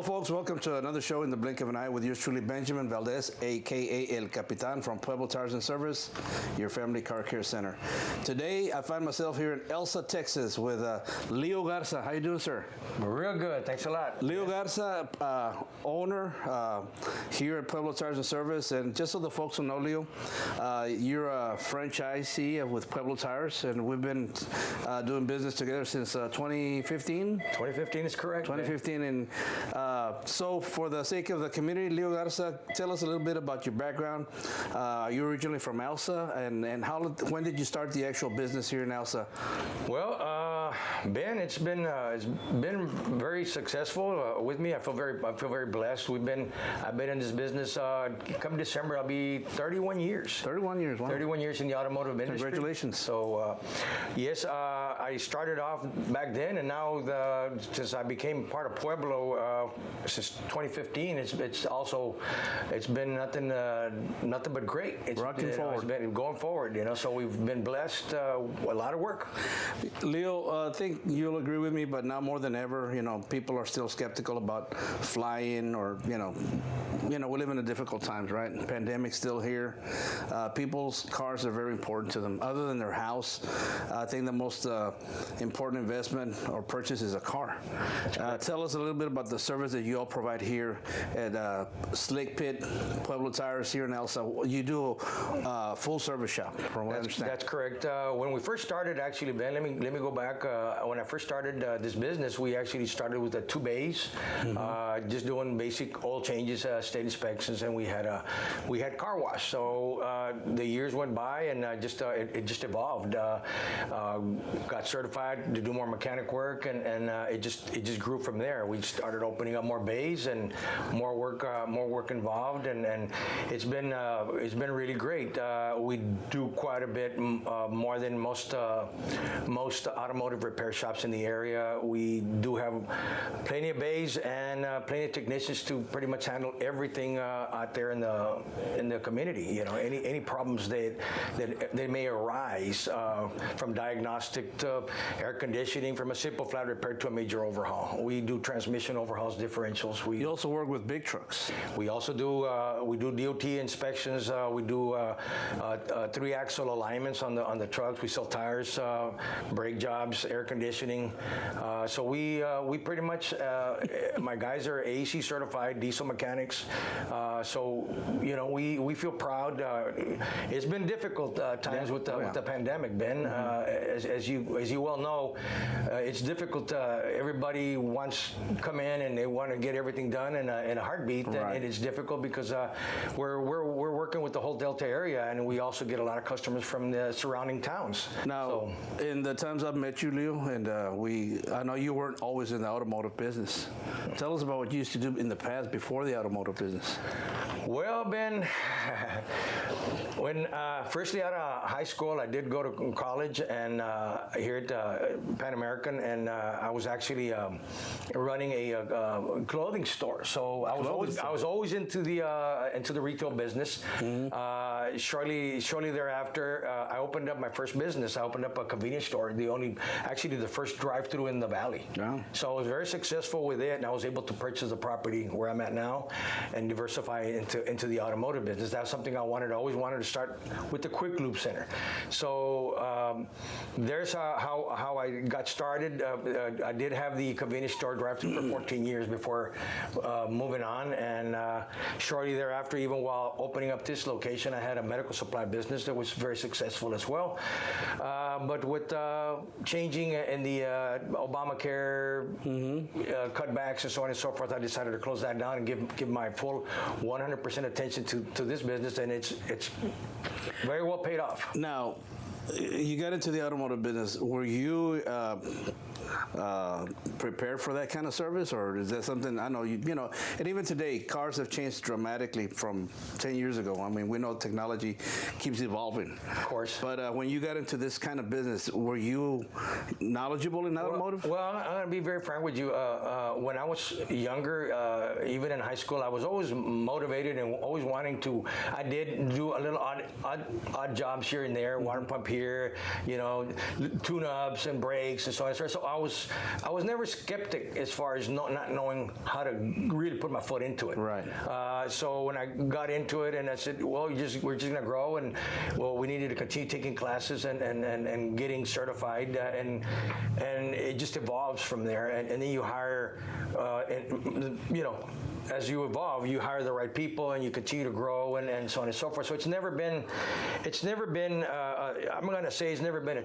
Hello, folks. Welcome to another show in the blink of an eye with yours truly, Benjamin Valdez, a.k.a. El Capitan from Pueblo Tires and Service, your family car care center. Today, I find myself here in Elsa, Texas with Leo Garza. How you doing, sir? Real good. Thanks a lot. Leo Garza, owner here at Pueblo Tires and Service. And just so the folks will know, Leo, you're a franchisee with Pueblo Tires, and we've been doing business together since 2015? 2015 is correct. 2015, man. And so for the sake of the community, Leo Garza, tell us a little bit about your background. You're originally from Elsa, and when did you start the actual business here in Elsa? Well, Ben, it's been very successful with me. I feel very blessed. I've been in this business. Come December, I'll be 31 years. 31 years. Wow. 31 years in the automotive industry. Congratulations. So yes, I started off back then, and now since I became part of Pueblo since 2015, it's been nothing but great. It's rocking forward. It's been going forward, so we've been blessed. A lot of work. Leo, I think you'll agree with me, but now more than ever, people are still skeptical about flying, or we live in a difficult times, right? Pandemic's still here. People's cars are very important to them. Other than their house, I think the most important investment or purchase is a car. Tell us a little bit about the service that you all provide here at Slik, Pitt, Pueblo Tires here in Elsa. You do a full service shop, from what I understand. That's correct. When we first started, actually, Ben, let me go back. When I first started this business, we actually started with 2 bays, just doing basic oil changes, state inspections, and we had car wash. So the years went by, and it just evolved. Got certified to do more mechanic work, and it just grew from there. We started opening up more bays and more work involved, and it's been really great. We do quite a bit more than most automotive repair shops in the area. We do have plenty of bays and plenty of technicians to pretty much handle everything out there in the community. Any problems that may arise, from diagnostic to air conditioning, from a simple flat repair to a major overhaul. We do transmission overhauls, differentials. You also work with big trucks. We also do DOT inspections. We do 3-axle alignments on the trucks. We sell tires, brake jobs, air conditioning. So we pretty much, my guys are AEC certified diesel mechanics. So we feel proud. It's been difficult times with the pandemic, Ben. As you well know, it's difficult. Everybody wants to come in and they want to get everything done in a heartbeat, right. And it's difficult because we're working with the whole Delta area, and we also get a lot of customers from the surrounding towns. Now, in the times I've met you, Leo, and I know you weren't always in the automotive business. Tell us about what you used to do in the past before the automotive business. Well, Ben, when firstly out of high school, I did go to college and here at Pan American, and I was actually running a clothing store. So I was always into the retail business. Mm-hmm. Shortly thereafter, I opened up my first business. I opened up a convenience store, the first drive-through in the valley. Yeah. So I was very successful with it, and I was able to purchase the property where I'm at now and diversify into the automotive business. That's something I always wanted to start with the Quick Lube Center. So there's how I got started. I did have the convenience store drive-through for 14 years before moving on, and shortly thereafter, even while opening up this location, I had a medical supply business that was very successful as well. But with changing in the Obamacare cutbacks and so on and so forth, I decided to close that down and give my full 100% attention to this business, and it's very well paid off. Now, you got into the automotive business. Were you prepared for that kind of service, or is that something? I know and even today, cars have changed dramatically from 10 years ago. I mean, we know technology keeps evolving. Of course. But when you got into this kind of business, were you knowledgeable in automotive? Well, I'm going to be very frank with you. When I was younger, even in high school, I was always motivated and always wanting to. I did do a little odd jobs here and there, water pump here, tune-ups and brakes and so on. So I I was never skeptic as far as not knowing how to really put my foot into it. Right. So when I got into it, and I said, well, we're just gonna grow, and well, we needed to continue taking classes and getting certified, and it just evolves from there, and then you hire, and you know, as you evolve, you hire the right people, and you continue to grow, and so on and so forth. So it's never been I'm going to say it's never been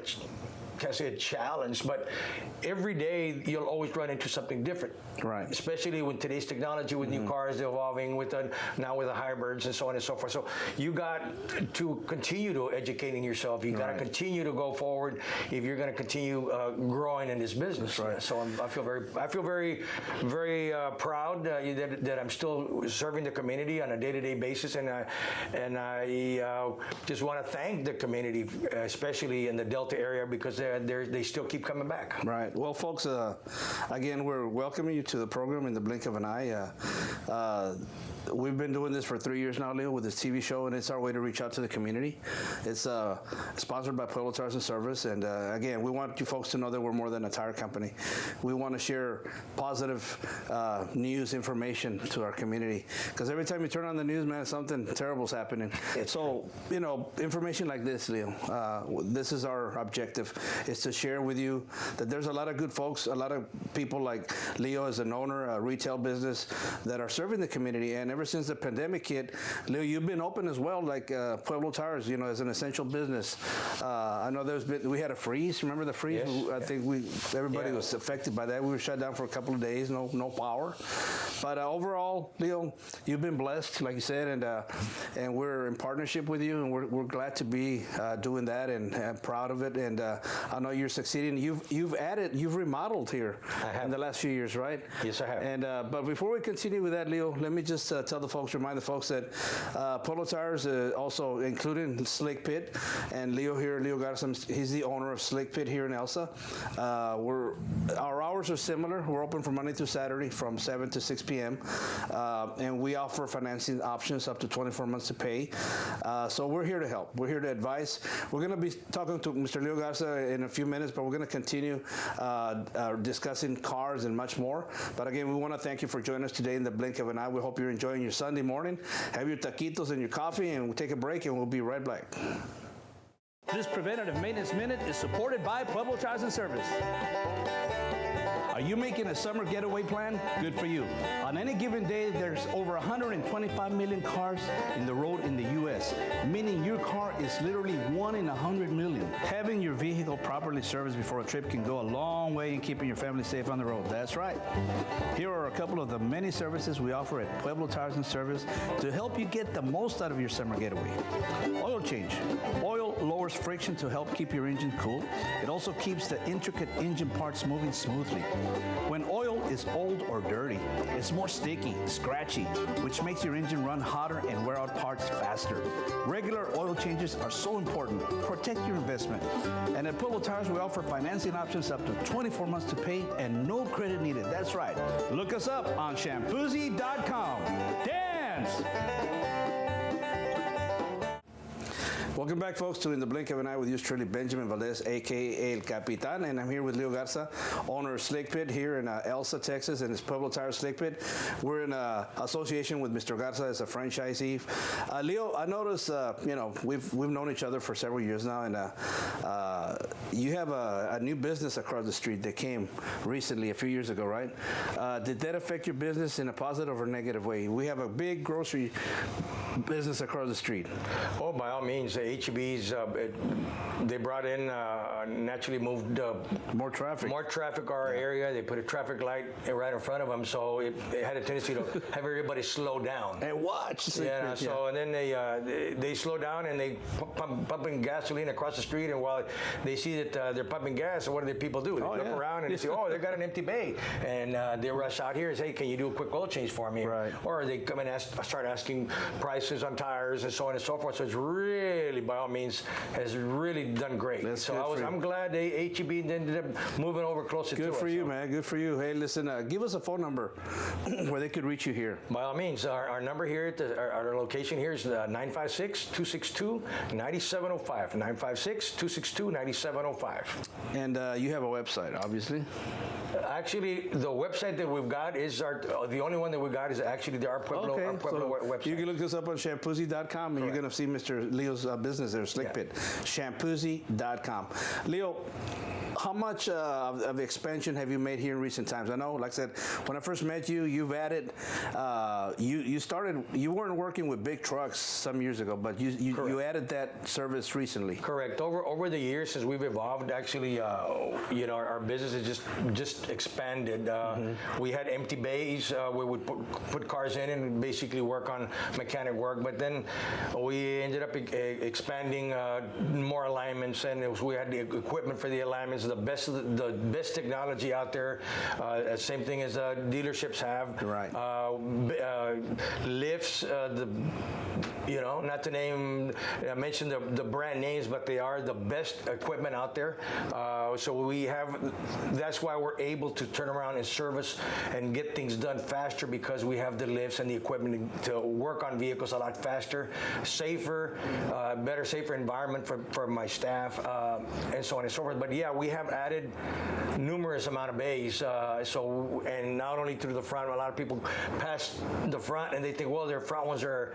can't say a challenge, but every day you'll always run into something different. Right. Especially with today's technology, with new cars evolving, now with the hybrids and so on and so forth. So you got to continue to educating yourself. You got to continue to go forward if you're going to continue growing in this business. Right. So I feel very, very proud that I'm still serving the community on a day-to-day basis, and I just want to thank the community, especially in the Delta area, because they still keep coming back. Right. Well, folks, again, we're welcoming you to the program in the blink of an eye. We've been doing this for 3 years now, Leo, with this TV show, and it's our way to reach out to the community. It's sponsored by Pueblo Tires and Service, and again, we want you folks to know that we're more than a tire company. We want to share positive news, information to our community, because every time you turn on the news, man, something terrible's happening. So, you know, information like this, Leo, this is our objective, is to share with you that there's a lot of good folks, a lot of people like Leo as an owner, a retail business, that are serving the community. And ever since the pandemic hit, Leo, you've been open as well, like Pueblo Tires, you know, as an essential business. I know we had a freeze. Remember the freeze? Yes. I think everybody was affected by that. We were shut down for a couple of days, no power. But overall, Leo, you've been blessed, like you said, and we're in partnership with you, and we're glad to be doing that, and proud of it. And I know you're succeeding. You've remodeled here in the last few years, right? Yes, I have. And but before we continue with that, Leo, let me just remind the folks that Pueblo Tires also including Slik Pitt, and Leo Garza, he's the owner of Slik Pitt here in Elsa. Our hours are similar. We're open from Monday through Saturday from 7 to 6 p.m. And we offer financing options up to 24 months to pay. So we're here to help. We're here to advise. We're going to be talking to Mr. Leo Garza in a few minutes, but we're going to continue discussing cars and much more. But again, we want to thank you for joining us today in the blink of an eye. We hope you're enjoying your Sunday morning. Have your taquitos and your coffee, and we'll take a break, and we'll be right back. This Preventative Maintenance Minute is supported by Pueblo Tires and Service. Are you making a summer getaway plan? Good for you. On any given day, there's over 125 million cars in the road in the U.S., meaning your car is literally 1 in 100 million. Having your vehicle properly serviced before a trip can go a long way in keeping your family safe on the road. That's right. Here are a couple of the many services we offer at Pueblo Tires and Service to help you get the most out of your summer getaway. Oil change. Oil lowers friction to help keep your engine cool. It also keeps the intricate engine parts moving smoothly. When oil is old or dirty, it's more sticky, scratchy, which makes your engine run hotter and wear out parts faster. Regular oil changes are so important. Protect your investment. And at Pueblo Tires, we offer financing options up to 24 months to pay and no credit needed. That's right. Look us up on shampoozy.com. Dance! Welcome back, folks, to In the Blink of an Eye with yours truly, Benjamin Valdez, a.k.a. El Capitan, and I'm here with Leo Garza, owner of Slik Pitt here in Elsa, Texas, and it's Pueblo Tires Slik Pitt. We're in association with Mr. Garza as a franchisee. Leo, I noticed, you know, we've known each other for several years now, and you have a new business across the street that came recently, a few years ago, right? Did that affect your business in a positive or negative way? We have a big grocery business across the street. Oh, by all means, the HEBs, they brought in, naturally moved More traffic. More traffic our area. They put a traffic light right in front of them, so it had a tendency to have everybody slow down. And watch. Yeah, so and then they slow down and they pumping gasoline across the street, and while they see that they're pumping gas, so what do the people do? They look around and they say, oh, they got an empty bay, and they rush out here and say, hey, can you do a quick oil change for me? Right. Or they come and start asking prices on tires and so on and so forth. So it's really by all means, has really done great. That's so good for you. I'm glad HEB ended up moving over closer to us. Good for you, so. man. Good for you. Hey, listen, give us a phone number where they could reach you here. By all means, our number here, our location here is 956-262-9705. 956-262-9705. And you have a website, obviously. Actually, the website that we've got is the only one that we got is actually our Pueblo, Okay, our Pueblo so website. you can look this up on shampoozy.com and you're going to see Mr. Leo's business there, Slik Pitt. Shampoozy.com. Leo, how much of expansion have you made here in recent times? I know, like I said, when I first met you, you've added, you weren't working with big trucks some years ago, but you added that service recently. Correct. Over the years, since we've evolved, actually, our business has just expanded. We had empty bays where we put cars in and basically work on mechanic work, but then we ended up expanding more alignments, and we had the equipment for the alignments, the best technology out there. Same thing as dealerships have. Right. Lifts, not to mention the brand names, but they are the best equipment out there. So that's why we're able to turn around and service and get things done faster, because we have the lifts and the equipment to work on vehicles a lot faster, safer, safer environment for my staff, and so on and so forth. But yeah, we have added numerous amount of bays. And not only through the front, a lot of people pass the front and they think, well, their front ones are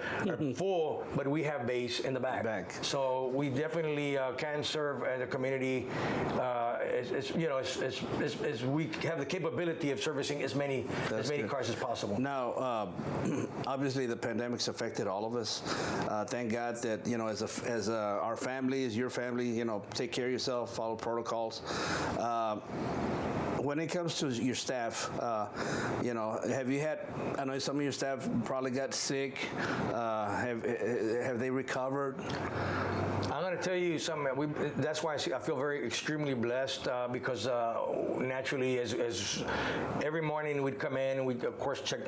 full, but we have bays in the back. So we definitely can serve the community. We have the capability of servicing as many cars as possible. Now, obviously, the pandemic's affected all of us. Thank God that as our family, as your family, take care of yourself, follow protocols. When it comes to your staff, have you had? I know some of your staff probably got sick. Have they recovered? I'm going to tell you something. That's why I feel extremely blessed, because naturally, as every morning we'd come in and we'd of course check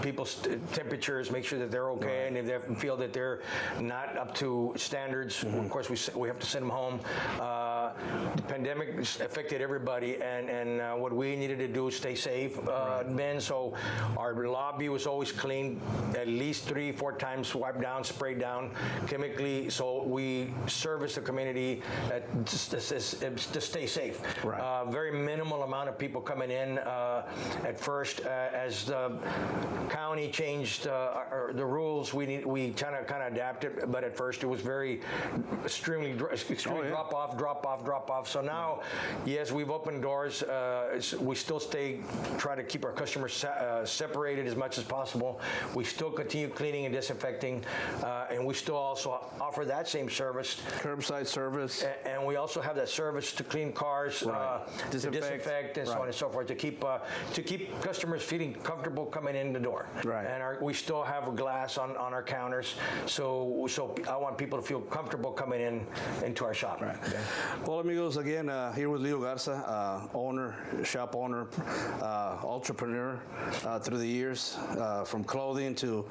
people's temperatures, make sure that they're okay, right. And if they feel that they're not up to standards, of course we have to send them home. The pandemic affected everybody, and what we needed to do is stay safe, Ben. So our lobby was always cleaned at least 3-4 times, wiped down, sprayed down chemically. So we service the community to stay safe. Right. Very minimal amount of people coming in at first. As the county changed the rules, we kind of adapted. But at first, it was extremely drop off. So now, yes, we've opened doors. We still try to keep our customers separated as much as possible. We still continue cleaning and disinfecting, and we still also offer that same service. Curbside service. And we also have that service to clean cars, to disinfect, and so on and so forth, to keep customers feeling comfortable coming in the door. Right. And we still have a glass on our counters, so I want people to feel comfortable coming into our shop. Right. Okay. Well, amigos, again, here with Leo Garza, shop owner, entrepreneur through the years, from clothing to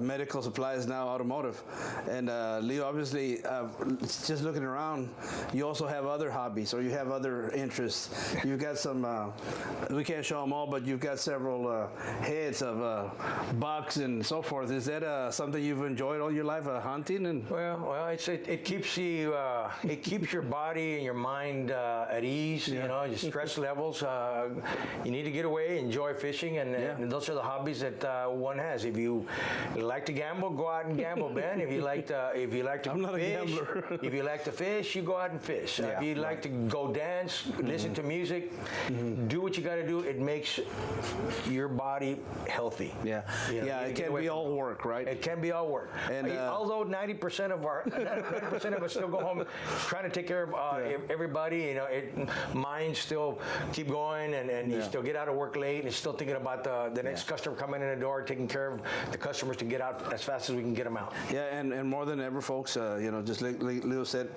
medical supplies, now automotive. And Leo, obviously, just looking around, you also have other hobbies, or you have other interests. You've got some, we can't show them all, but you've got several heads of bucks and so forth. Is that something you've enjoyed all your life, hunting? Well, it keeps you, it keeps your body and your mind at ease. Yeah. Your stress levels. You need to get away, enjoy fishing, and those are the hobbies that one has. If you like to gamble, go out and gamble, Ben. If you like to I'm not fish, a gambler. if you like to fish, you go out and fish. If you like to go dance, listen to music, do what you got to do. It makes your body healthy. Yeah, it can be all work, right? It can be all work. And although 90% of us still go home trying to take care of everybody, minds still keep going, and you still get out of work late, and still thinking about the next customer coming in the door, taking care of the customers to get out as fast as we can get them out. Yeah, and more than ever, folks, just like Leo said,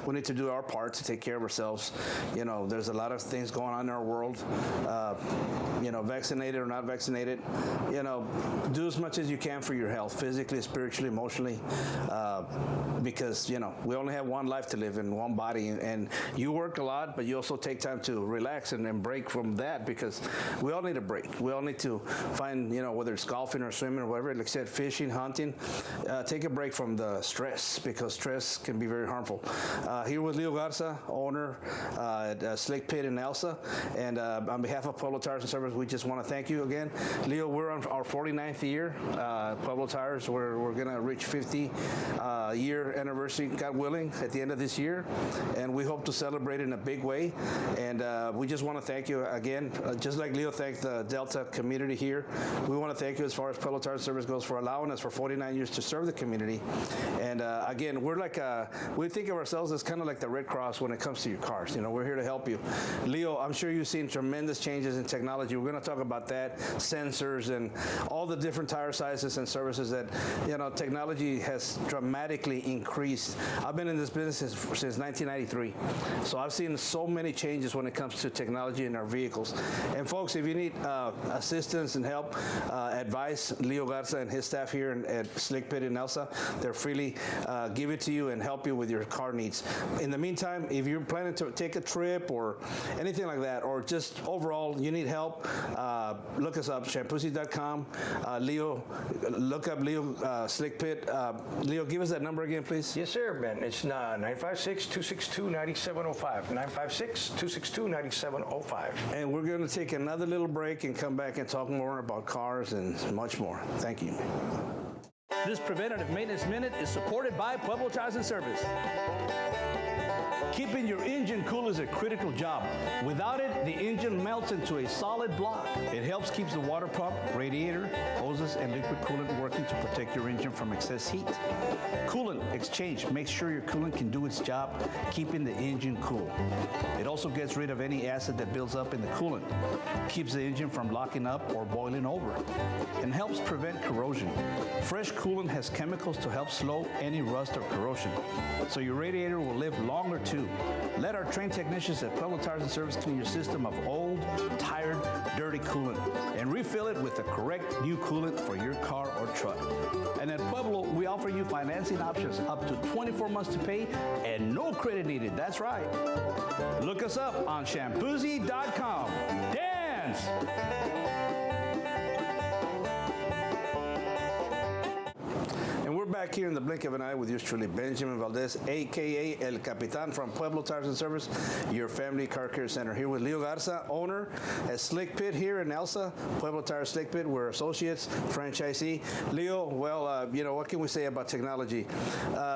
we need to do our part to take care of ourselves. There's a lot of things going on in our world. Vaccinated or not vaccinated, do as much as you can for your health, physically, spiritually, emotionally, because we only have one life to live in, one body, and you work a lot, but you also take time to relax and break from that, because we all need a break. We all need to find, whether it's golfing or swimming or whatever, like I said, fishing, hunting, take a break from the stress, because stress can be very harmful. Here with Leo Garza, owner at Slik, Pitt, and Elsa, and on behalf of Pueblo Tires and Service, we just want to thank you again. Leo, we're on our 49th year. Pueblo Tires, we're going to reach 50-year anniversary, God willing, at the end of this year, and we hope to celebrate in a big way. And we just want to thank you again, just like Leo thanked the Delta community here. We want to thank you as far as Pueblo Tires and Service goes for allowing us for 49 years to serve the community. And again, we're like we think of ourselves as kind of like the Red Cross when it comes to your cars. We're here to help you. Leo, I'm sure you've seen tremendous changes in technology. We're going to talk about that, sensors, and all the different tire sizes and services that technology has dramatically increased. I've been in this business since 1993, so I've seen so many changes when it comes to technology in our vehicles. And folks, if you need assistance and help, advice, Leo Garza and his staff here at Slik, Pitt, and Elsa, they're freely give it to you and help you with your car needs. In the meantime, if you're planning to take a trip or anything like that, or just overall you need help, look us up, shampoozy.com. Leo, look up Leo Slik Pitt. Leo, give us that number again, please. Yes, sir, Ben. It's 956-262-9705. 956-262-9705. And we're going to take another little break and come back and talk more about cars and much more. Thank you. This Preventative Maintenance Minute is supported by Pueblo Tires and Service. Keeping your engine cool is a critical job. Without it, the engine melts into a solid block. It helps keep the water pump, radiator, hoses, and liquid coolant working to protect your engine from excess heat. Coolant exchange makes sure your coolant can do its job, keeping the engine cool. It also gets rid of any acid that builds up in the coolant, keeps the engine from locking up or boiling over, and helps prevent corrosion. Fresh coolant has chemicals to help slow any rust or corrosion, so your radiator will live longer too. Let our trained technicians at Pueblo Tires and Service clean your system of old, tired, dirty coolant and refill it with the correct new coolant for your car or truck. And at Pueblo, we offer you financing options up to 24 months to pay and no credit needed. That's right. Look us up on shampoozy.com. Dance! We're back here in the blink of an eye with yours truly, Benjamin Valdez, a.k.a. El Capitan from Pueblo Tires and Service, your family car care center. Here with Leo Garza, owner at Slik Pitt here in Elsa, Pueblo Tires Slik Pitt. We're associates, franchisee. Leo, well, what can we say about technology?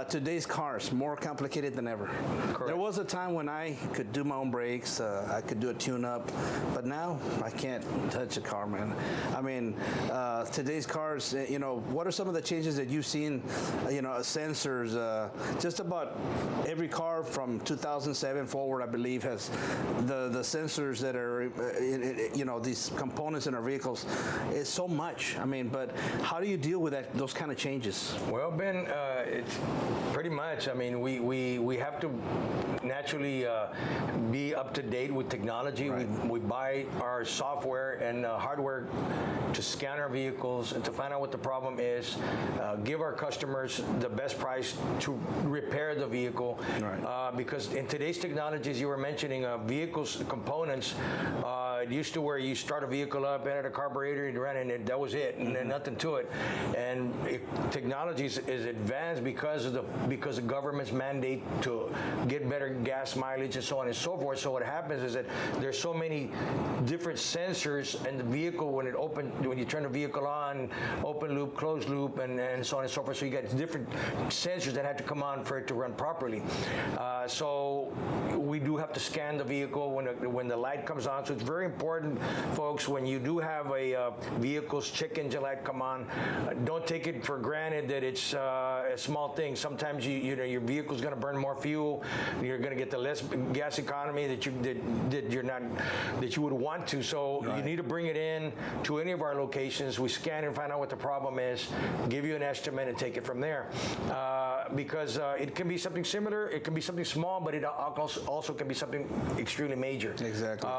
Today's cars, more complicated than ever. Correct. There was a time when I could do my own brakes, I could do a tune-up, but now I can't touch a car, man. I mean, today's cars, what are some of the changes that you've seen? Sensors. Just about every car from 2007 forward, I believe, has the sensors that are, these components in our vehicles. It's so much. I mean, but how do you deal with those kind of changes? Well, Ben, it's pretty much. I mean, we have to naturally be up to date with technology. Right. We buy our software and hardware to scan our vehicles and to find out what the problem is, give our customers the best price to repair the vehicle. Right. Because in today's technologies, you were mentioning vehicles components, it used to where you start a vehicle up, added a carburetor, and ran, and that was it, and then nothing to it. And technology is advanced because of the government's mandate to get better gas mileage and so on and so forth. So what happens is that there's so many different sensors in the vehicle when you turn the vehicle on, open loop, closed loop, and so on and so forth. So you got different sensors that have to come on for it to run properly. So we do have to scan the vehicle when the light comes on. So it's very important, folks, when you do have a vehicle's check engine light come on, don't take it for granted that it's a small thing. Sometimes you know your vehicle's going to burn more fuel. You're going to get the less gas economy that you would want to. So you need to bring it in to any of our locations. We scan and find out what the problem is, give you an estimate, and take it from there. Because it can be something similar, it can be something small, but it also can be something extremely major. Exactly.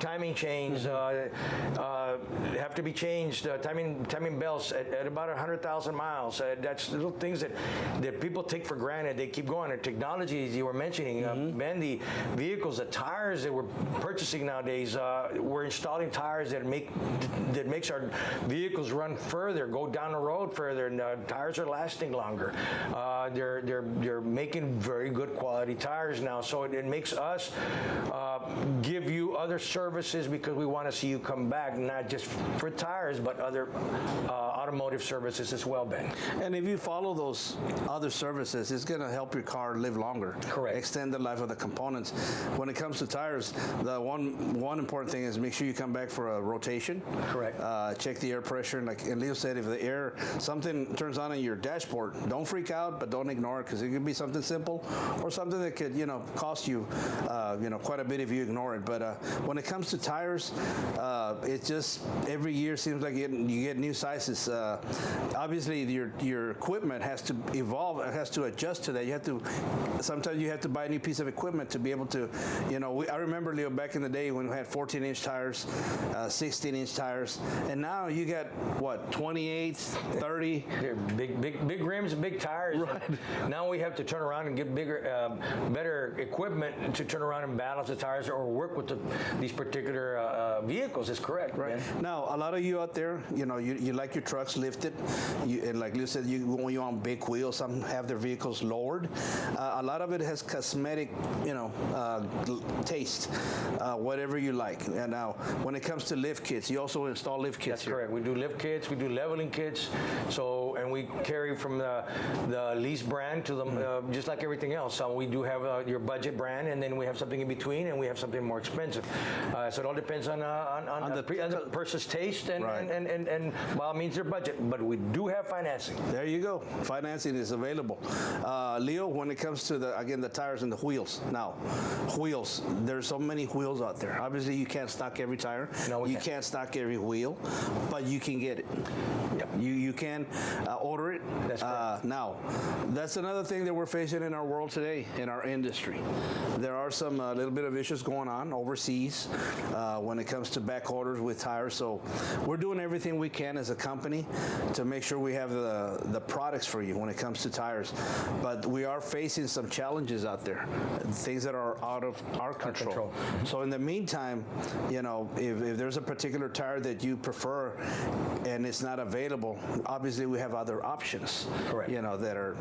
Timing chains have to be changed. Timing belts at about 100,000 miles. That's little things that people take for granted. They keep going. The technologies you were mentioning, Ben, the vehicles, the tires that we're purchasing nowadays, we're installing tires that makes our vehicles run further, go down the road further, and tires are lasting longer. They're making very good quality tires now, so it makes us give you other services because we want to see you come back, not just for tires, but other automotive services as well, Ben. And if you follow those other services, it's going to help your car live longer. Correct. Extend the life of the components. When it comes to tires, the one important thing is make sure you come back for a rotation. Correct. Check the air pressure. And like Leo said, if the something turns on in your dashboard, don't freak out, but don't ignore it because it could be something simple or something that could, cost you, quite a bit if you ignore it. But when it comes to tires, it just every year seems like you get new sizes. Obviously, your equipment has to evolve. It has to adjust to that. Sometimes you have to buy a new piece of equipment to be able to, I remember, Leo, back in the day when we had 14-inch tires, 16-inch tires, and now you got what, 28, 30. They're big rims, big tires. Right. Now we have to turn around and get better equipment to turn around and balance the tires or work with these particular vehicles. Is correct, right? Man. Now, a lot of you out there, you like your trucks lifted, and like Leo said, when you're on big wheels, some have their vehicles lowered. A lot of it has cosmetic, taste, whatever you like. And now, when it comes to lift kits, you also install lift kits. That's correct. We do lift kits, we do leveling kits. So, and we carry from the lease brand to the just like everything else. So we do have your budget brand, and then we have something in between, and we have something more expensive. So it all depends on the person's taste and well, it means their budget. But we do have financing. There you go. Financing is available. Leo, when it comes to the tires and the wheels. Now, wheels. There's so many wheels out there. Obviously, you can't stock every tire. No, you can't stock every wheel, but you can get it. Yep. You can order it. That's correct. Now, that's another thing that we're facing in our world today, in our industry. There are some little bit of issues going on overseas when it comes to back orders with tires. So we're doing everything we can as a company to make sure we have the products for you when it comes to tires. But we are facing some challenges out there, things that are out of our control. So in the meantime, if there's a particular tire that you prefer and it's not available, obviously we have other options. Correct. That are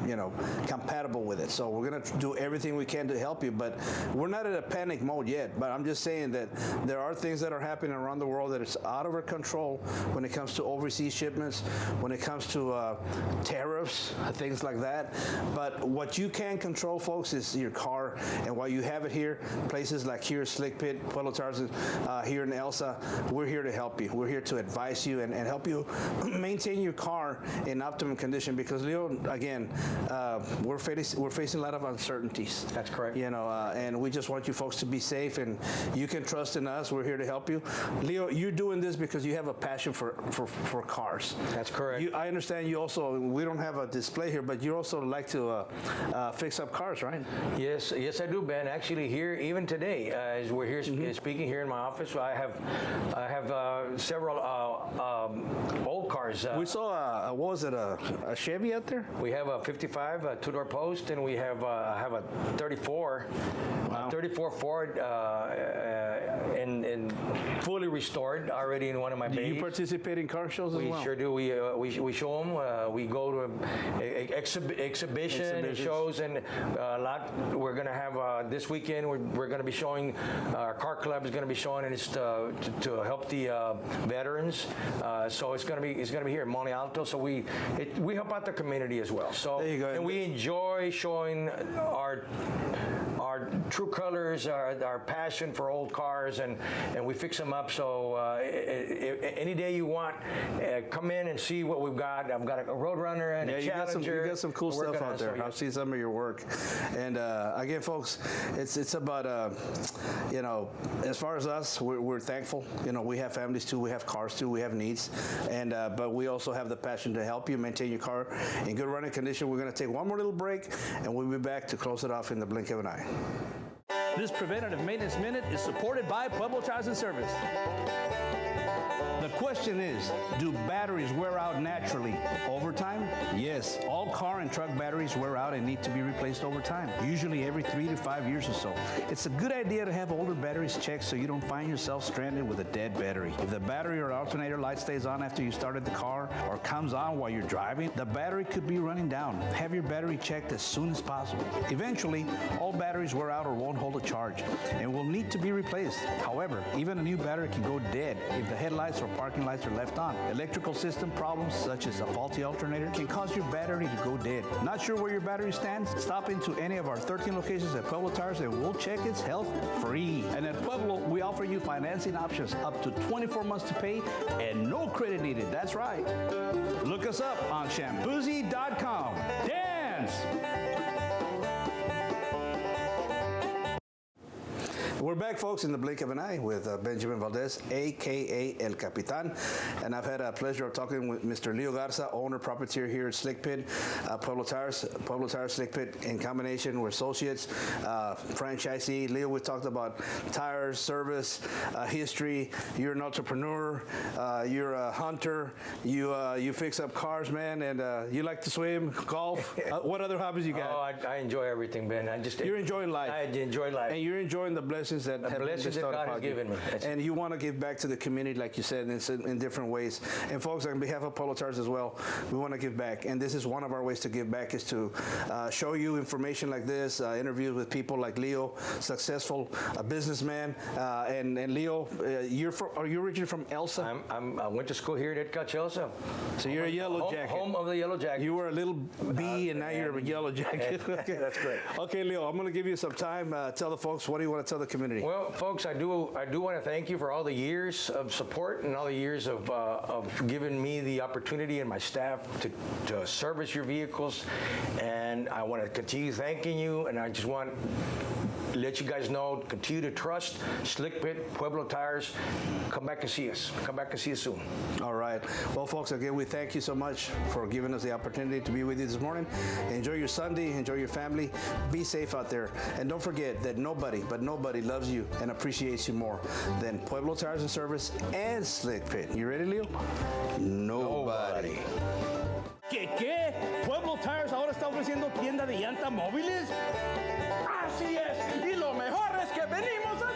compatible with it. So we're going to do everything we can to help you, but we're not in a panic mode yet. But I'm just saying that there are things that are happening around the world that is out of our control when it comes to overseas shipments, when it comes to tariffs, things like that. But what you can control, folks, is your car. And while you have it here, places like here, Slik, Pitt, Pueblo Tires, here in Elsa, we're here to help you. We're here to advise you and help you maintain your car in optimum condition. Because Leo, again, we're facing a lot of uncertainties. That's correct. And we just want you folks to be safe, and you can trust in us. We're here to help you. Leo, you're doing this because you have a passion for cars. That's correct. I understand you also, we don't have a display here, but you also like to fix up cars, right? Yes, I do, Ben. Actually, here, even today, as we're here speaking here in my office, I have several old cars. We saw, what was it, a Chevy out there? We have a 55, a two-door post, and we have a 34. Wow. 34 Ford and fully restored already in one of my bays. Do you participate in car shows as well? We sure do. We show them. We go to exhibition and shows, and a lot. We're going to have this weekend. We're going to be showing. Our car club is going to be showing, and it's to help the veterans. So it's going to be here in Monte Alto. So we help out the community as well. So there you go. And we enjoy showing our true colors, our passion for old cars, and and we fix them up. So any day you want, come in and see what we've got. I've got a Roadrunner and a Challenger. You got some cool stuff out there. I've seen some of your work. And again, folks, it's about, you know, as far as us, we're thankful. You know, we have families too, we have cars too, we have needs. And but we also have the passion to help you maintain your car in good running condition. We're going to take one more little break, and we'll be back to close it off in the blink of an eye. This preventative maintenance minute is supported by Pueblo Tires and Service. The question is, do batteries wear out naturally over time? Yes, all car and truck batteries wear out and need to be replaced over time, usually every 3 to 5 years or so. It's a good idea to have older batteries checked so you don't find yourself stranded with a dead battery. If the battery or alternator light stays on after you started the car or comes on while you're driving, the battery could be running down. Have your battery checked as soon as possible. Eventually, all batteries wear out or won't hold a charge and will need to be replaced. However, even a new battery can go dead if the headlights or parking lights are left on. Electrical system problems such as a faulty alternator can cause your battery to go dead. Not sure where your battery stands? Stop into any of our 13 locations at Pueblo Tires and we'll check its health free. And at Pueblo, we offer you financing options up to 24 months to pay and no credit needed. That's right. Look us up on shampoozy.com. Dance! We're back, folks, in the blink of an eye with Benjamin Valdez, a.k.a. El Capitan. And I've had a pleasure of talking with Mr. Leo Garza, owner, proprietor here at Slik Pitt, Pueblo Tires, Slik Pitt in combination. We're associates, franchisee. Leo, we talked about tires, service, history. You're an entrepreneur. You're a hunter. You fix up cars, man, and you like to swim, golf. What other hobbies you got? Oh, I enjoy everything, Ben. You're enjoying life. I enjoy life. And you're enjoying the blessings that God has given me. And you want to give back to the community, like you said, in different ways. And folks, on behalf of Pueblo Tires as well, we want to give back. And this is one of our ways to give back, is to show you information like this, interviews with people like Leo, successful businessman. And Leo, are you originally from Elsa? I went to school here at Elsa. So you're a yellow jacket. Home of the yellow jacket. You were a little bee, and now you're a yellow jacket. Okay. That's great. Okay, Leo, I'm going to give you some time. Tell the folks, what do you want to tell the community? Well, folks, I do want to thank you for all the years of support and all the years of giving me the opportunity and my staff to service your vehicles. And I want to continue thanking you, and I just want to let you guys know, continue to trust Slik Pitt, Pueblo Tires. Come back and see us. Come back and see us soon. All right. Well, folks, again, we thank you so much for giving us the opportunity to be with you this morning. Enjoy your Sunday. Enjoy your family. Be safe out there. And don't forget that nobody loves you and appreciates you more than Pueblo Tires and Service and Slik Pitt. You ready, Leo? Nobody. ¿Qué? ¿Pueblo Tires ahora está ofreciendo tienda de llantas móviles? Así es, y lo mejor es que venimos a